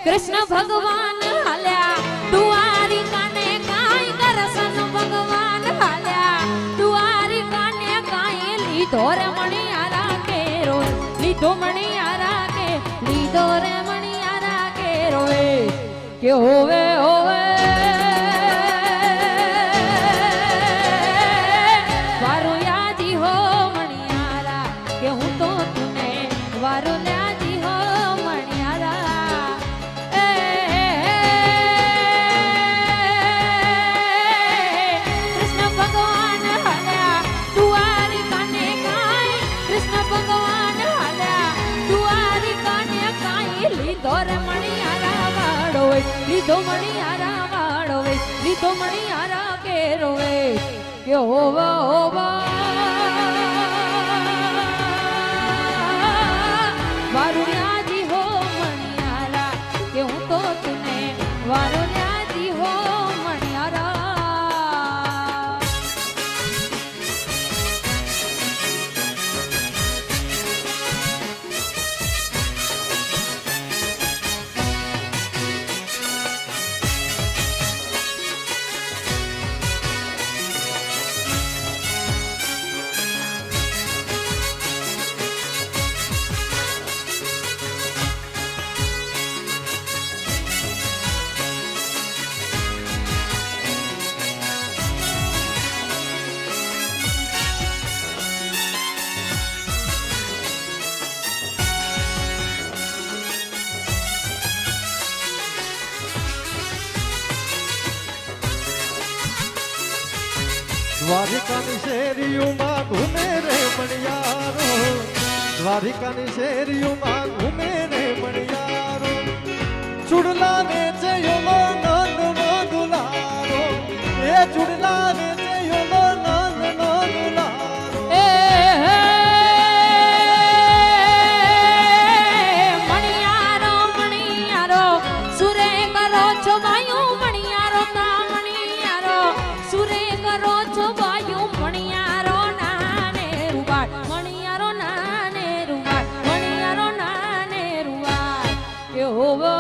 કૃષ્ણ ભગવાન હાલ્યા દ્વારિકાને કાંઈ કૃષ્ણ ભગવાન હાલ્યા દ્વારિકાને કાંઈ લીધો રે મણિયારા કેરો લીધો મણિયારા કે લીધો રે મણિયારા કેરો કે હોવે હોવે વારું યાદી હો મણિયારા કે હું તો તુને વારું યાદી હો મણિયારા કૃષ્ણ ભગવાન હાલ્યા દ્વારિકાને કાંઈ કૃષ્ણ ભગવાન હાલ્યા દ્વારિકાને કાંઈ લીધો રે મણિયારા વાળો લીધો મણિયારા વાળો લીધો મણિયારા કેરો કે હોવા હોવા વારું યાદી હો મણિયારા કે હું તો તુને વારું યાદી હો મણિયારા દ્વારિકાની શેરીઓમાં ઘૂમે રે મણિયારો દ્વારિકાની શેરીઓમાં ઘૂમે રે મણિયારો ચુડલાને જયોલો નંદનો દુલારો એ ચુડલાને જયોલો નંદનો દુલારો મણિયારો મણિયારો સુરે કરો છો ભાઈઓ મણિયારો ના મણિયારો સુરે કરો છો ભાઈઓ મણિયારો નાને રૂવાડ મણિયારો નાને રૂવાડ મણિયારો નાને રૂવાડ કે હોવો